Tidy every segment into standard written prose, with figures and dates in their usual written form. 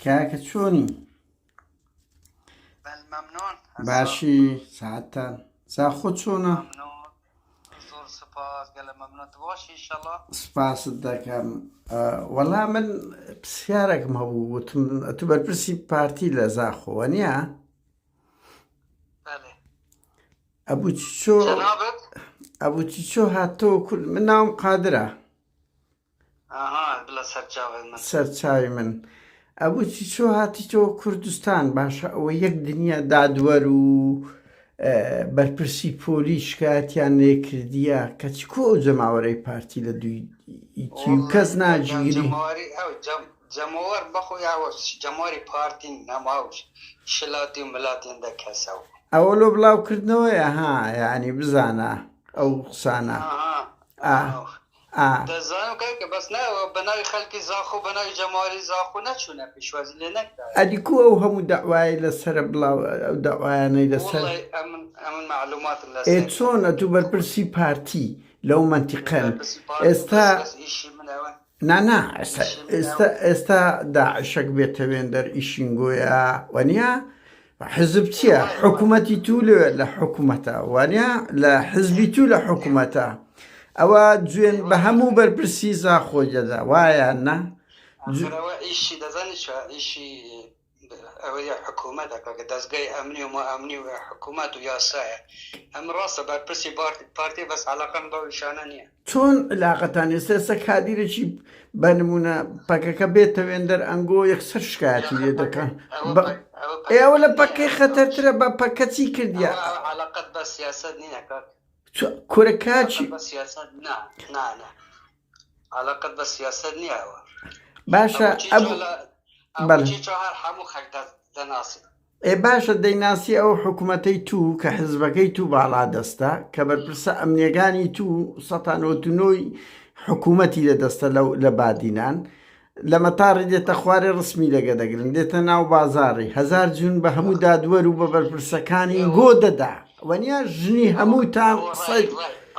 کاکە چۆنی؟ ممنون. باشی ساعتان زاخۆ چۆنە؟ ممنون. زۆر سپاس گەلە ممنون. تو باشی ئینشەڵا؟ سپاست دەکەم. وەڵام من پرسیارێکم هەبوو، وتم تو بەرپرسی پارتی لە زاخۆوە نییە؟ بەڵێ. جەنابەت ئەبوو چۆ هاتۆ کورد؟ من ناوم قادرە. ئاها بڵە سەرچاوێ من. سەرچاوی من. ئەبوو چۆ هاتیتەوە کوردستان؟ باشە ئەوە یەک دنیا دادوەر و بەرپرسی پۆلی شکایەتیان لێ کردیە کەچی کۆ ئەو جەماوەرەی پارتی لە دوی کەس ناگیری؟ جەماوەر بەخۆی ئەوە جەماوەری پارتین نەماوش شلاتی و ملاتێندا کەسەوە. ئەوە لۆ بڵاوکردنەوەیە ها یعنی بزانە ئەو قسانە. دەزانم کە بەس ناوە بەناوی خەڵکی زاخۆ بەناوی جەماوەری زاخۆ نەچوونە پیشوازی لێ نەکرا. ئەدیکو ئەو هەموو داوای لەسرە بڵاو ئەو داوایانەی لەسەر ئەمن معلوماتم لەسەر چۆنە تو بەرپرسی پارتی لەو منتیقەن ئێستا نانا ئێستا داعشەک بێتەوێن دەر ئیشینگۆیە وانە حزب چییە؟ حکوومەتی تو لێ لە حکوومەتە وانە لە حزبی تو لە حکوومەتە ئەوە جوێن بە هەموو بەرپرسی زاخۆ جەدا وایە نا؟ ئیشی دەزانی ئیشی ئەوەیە حکوومەتەکە کە دەستگای ئەمنی و ئەمنی و حکوومەت و یاسایە ئەم ڕاستە بەرپرسی پارتی بەس عەلاقەم بەو ئیشانە نییە. چۆن علاقەتان ئێستا کادیرێکی بەنمونە پەکەکە بێتەوێن دەر ئەنگۆ یەکسەر شکایەتی لێ دەکەن ئێوە لە پەکەی خەتەرترە بە پەکەچی کردیە عەلاقەت بە سیاسەت نییە کورەکاچی عەلاقەت بە سیاسەت نییەوە. باشە هەموو خەک دەناسی. باشە دەیناسی ئەو حکوومەتەی تو کە حزبەکەی تو باڵا دەستە کە بەرپرسە ئەمنیەکانی تو ١٩٩ حکوومەتی لەدەستە لە بادینان لە مەتاڕی دێتە خوارێ ڕسمی لەگە دەگرن دێتە ناو بازاڕی هەزار جون بە هەموو دادوەر و بە بەرپرسەکانی گۆ دەدا وەنیا ژنی هەمووتان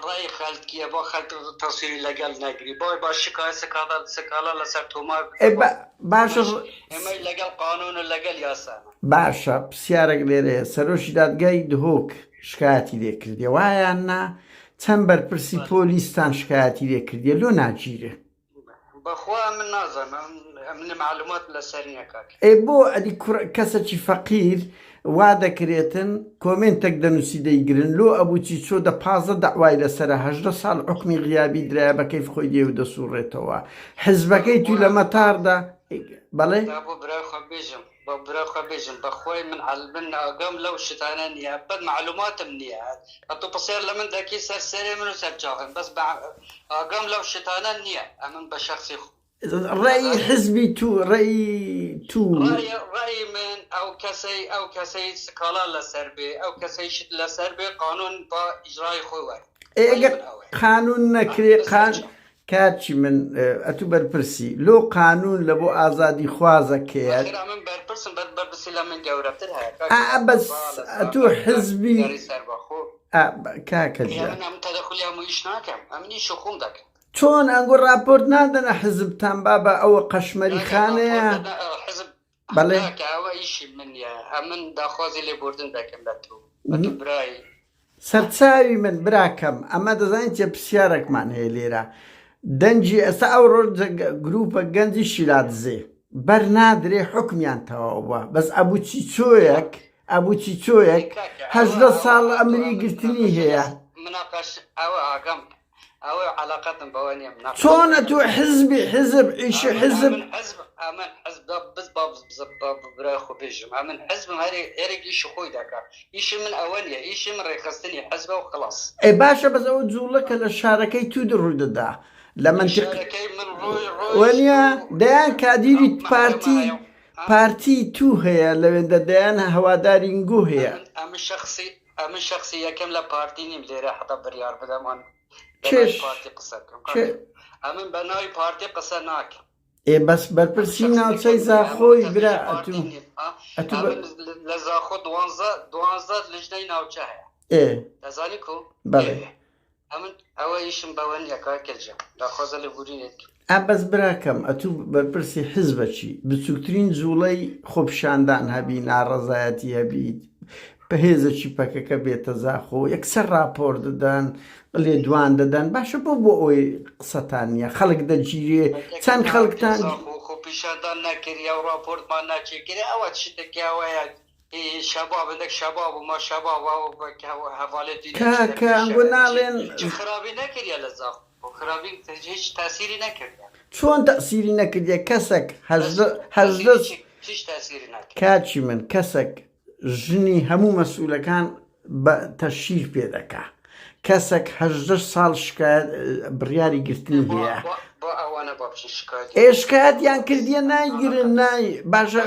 ڕای خەڵکیە بۆ خەڵک تەسیری لەگەڵ نەگری بۆی با شکایەت سکاڵا لەسەر تۆمار باشە ئێمەی لەگەڵ قانون و لەگەڵ یاسانە. باشە پرسیارێک لێرەیە سەرۆشی دادگای دهۆک شکایەتی لێ کردیە وایان نا چەند بەرپرسی پۆلیستان شکایەتی لێ کردیە لۆ ناگیرێ؟ بەخوا من نازانم من معلومات لەسەر نییە کاک. بۆ ئەدی کەسێکی فەقیر وا دەکرێتن کۆمنتێک دەنووسی دەیگرن لۆ ئەبووچی چۆ دە 15 داوای لەسرە 18 ساڵ حکمی غیابی درایە بە کەیف خۆی دێ و دەسوڕێتەوە حزبەکەی تو لە مەتاردا بەڵێ بۆ براخوا بێژم بەخۆی من من ئاگام لەو شتانە نییە بەد معلوماتم نییە ئەتۆ پسێر لە من دەکی سەرسەرێ من و سەرچاوم بەس ئاگام لەو شتانە نییە ئەمن بە شخصی ڕێی حزبی تو ڕێی من ئەو کەسەی سکاڵا لەسەر بێ ئەو کەسەی شت لەسەر بێ قانون بە ئیجرای خۆی وەر ئێگە قانون نەکرێ کاچی من ئەتو بەرپرسی لۆ قانون لە بۆ ئازادی خوازەکەیە من بەرپرسم بەرپرسی لە من گەورەتر هەیە بەس ئەتو حزبی کاکە تەدەخلی هەموو ئیش ناکەم ئەمنی شخوم دەکەم. چۆن ئەنگۆ راپۆرت نادەنە حزبتان با بە ئەوە قەشمەری خانەیە بەڵێ ئەوە ئیشی منە ئەمن داخوازی لێبوردن دەکەم لە تۆ برایی سەرچاوی من براکەم ئەمە دەزانین چێ پرسیارێکمان هەیە لێرە دەنجی ئەستا ئەو ڕۆژ گروپە گەنجی شیراتزێ بەر نادرێ حکمیان تەواو بووە بەس ئەبووچی چۆیەک 18 ساڵ ئەمری گرتنی هەیە ئەوە ئاگەم ئەوە علاقەتم بەوە نییە چۆنە تو حزبی حزب ئیشی حزب ئەمن حزب بز برای خۆ بێژم ئەمن حزبم هەرێک ئیشی خۆی دەکات ئیشی من ئەوە نییە ئیشی من ڕێخستنی حزبە و خلاص. باشە بەس ئەوە جوڵەکە لە شارەکەی تو دڕووی دەدا لە منتیقەکەی وەنیا دەیان کادیری پارتی تو هەیە لەوێندە دەیان هەواداری نگۆ هەیە ئەمن شخصی یەکەم لە پارتی نیم لێرە حتا بڕیار بدەمان ئەمن بە ناوی پارتی قسە ناکەم. بەس بەرپرسی ناوچەی زاخۆی برا لە زاخۆ 12 لیژنەی ناوچە هەیە دەزانی کو بەڵێ ئەمن ئەوە ئیشم بەوە نییە کاکەجە داخوازە لە بورینێت ئابەس براکەم ئەتوو بەرپرسی حیزبەچی بچووکترین جوڵەی خۆپیشاندان هەبی ناڕەزایەتی هەبیت بەهێزەکی پەکەکە بێتە زاخۆ یەکسەر راپۆر دەدەن لێدوان دەدەن باشە بۆ ئەوەی قسەتان نییە خەڵک دەگیرێ چەند خەڵکتان خۆپیشاندان نەکردیا و راپۆرتمان ناچێکرێ ئەوە شتێکیاوەیە شباب عندك شباب وما شباب وهفالتي کاکە ئەنگۆ ناڵێن خرابی نەکردیا لە زاخۆ خرابی هیچ تاسیری نەکردیا چۆن تەسیری نەکردیە کەسێک کاچی من کەسێک ژنی هەموو مەسئولەکان بە تەشیر پێ دەکا کەسێک 18 ساڵ بڕیاری گرتنی هەیە ئێشکاتیان کردیە نایگرن نای باشە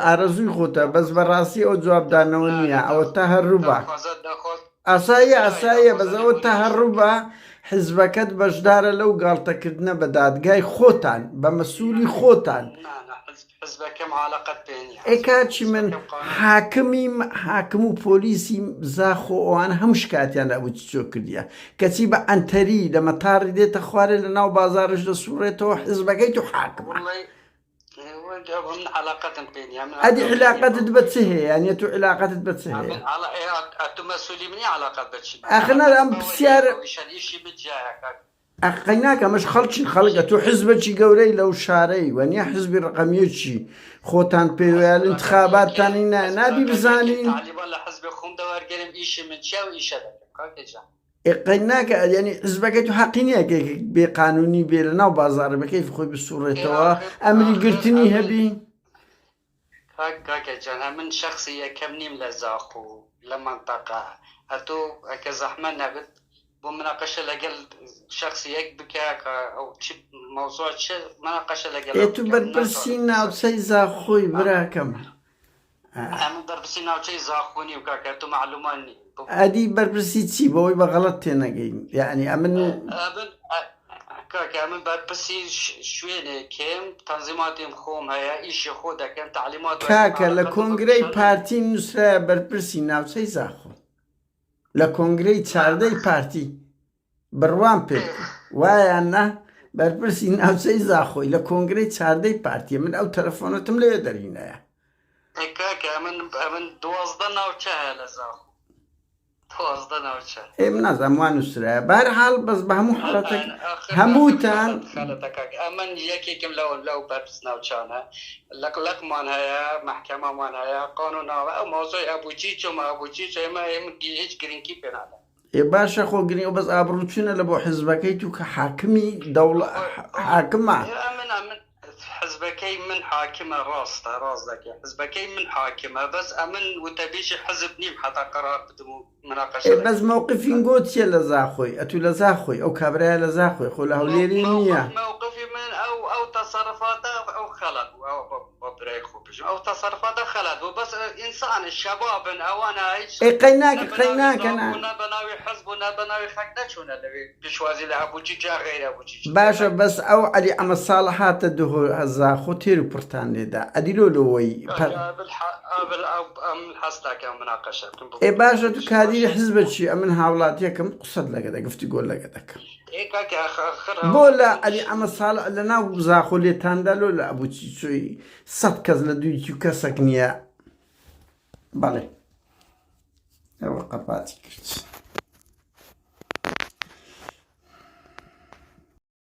ئارەزووی خۆتە بەس بەڕاستی ئەو جوابدانەوە نییە ئەوە تا هەرڕووبە ئاساییە بەزەوە تا هەرڕووبە حیزبەکەت بەشدارە لەو گاڵتەکردنە بە دادگای خۆتان بە مەسئولی خۆتان ئێکاچی من حاکم و پۆلیسی زاخۆ ئەوان هەموو شکاتیان لەبوو چۆ کردیە کەچی بە ئەنتەری لە مەتاڕی دێتە خوارێ لە ناو بازارش دەسوڕێتەوە حیزبەکەی تو حاکمە ئەدی علاقەتت بە چ هەیە یانە تو علاقەتت بە چ هەیە ئەخنەر ئەم پرسیارە ئەقەیناکە ئەمەش خەڵکی خەڵکە تۆ حیزبەکی گەورەی لەو شارەی وەنیە حیزبی ڕقەمیەکی خۆتان پێوەیە انتخاباتانی نابی بزانین قەیناکە یعنی حیزبەکەی تو حەقی نییە بێ قانونی بێ لە ناو بازارە بەکەی خۆی بسوڕێتەوە ئەمری گرتنی هەبی کاکەجان من شخصی یەکەم نیم لە زاخۆ لە منتەقە هەتۆ ئەکە زەحمە نەبێت بۆ مناقەشە لەگەڵ شخصیەک بکە ئەو مەوزوع چ مناقەشە لەگەڵ تو بەرپرسی ناوچەی زاخۆی براکەم ئەمن بەرپرسی ناوچەی زاخۆنی و کاکە تو معلومانی ئەدی بەرپرسی چی بەوەی بە غەڵەت تێنەگەین یعنی ئەمن کاکە من بەرپرسی شوێنێکم تەنزیماتیم خۆم هەیە ئیشی خۆ دەکەم تعلیمات کاکە لە کۆنگرەی پارتی نووسرایە بەرپرسی ناوچەی زاخۆ لە کۆنگرەی چاردەی پارتی بڕوان پێ وایە نا بەرپرسی ناوچەی زاخۆی لە کۆنگرەی چاردەی پارتیە من ئەو تەلەفۆنەتم لێ دەرینایە کاکە من 12 ناوچە هەیە لە زاخۆ ئێم نازانم وان نووسرایە بەهەرحاڵ بەس بە هەموو حاڵەتێک هەمووتان ئەمن یەکێکم لەو بەرپرس ناوچانە لەقمان هەیە محکەمەمان هەیە قانوناوە ئەو مۆزۆی ئەبووچی ئێمە هیچ گرنگی پێ نادەن باشە خۆ گرنگ و بەس ئابڕوچونە لە بۆ حیزبەکەی تو کە حاکمی دەوڵە حاکمە حزبەکەی من حاکمە ڕاستە ڕاست دەکە حزبەکەی من حاکمە بەس ئەمن وتەبیشی حزب نیم حتا قەرار بدم و مناقەشە بەس مووقفین گۆ چیە لە زاخۆی ئەتوو لە زاخۆی ئەو کابرایە لە زاخۆی خۆ لە هەولێری نییە مووقفی من ئەو تەسەرفاتە ئەو خەڵەت بوو برای خۆ بژم ئەو تەسەرفاتە خەڵەت بوو بەس ئینسان شەبابن ئەوانە هیچ قەیناکە بەناوی حزب و بەناوی خەک نەچوونە لەوێ پێشوازی لە هەبووچی جا غەیرە هەبووچی باشە بەس ئەو عەلی ئەمە ساڵحاتە زاخۆ تێر و پڕتان لێدا ئەدیرۆ لەوەی حەستاکە مناقەشە باشە تو کادیری حیزبەچی ئەمن هاوڵاتیەکەم قسەت لەگە دەگفتی گۆل لەگە دەکەم بۆ لە ئەلی ئەمە ساڵ لە ناو زاخۆ لێتاندا لۆ لە ئەبووچی چۆی 100 کەس لە دوویکی و کەسێک نییە بەڵێ ئەوە قەپاتی کرد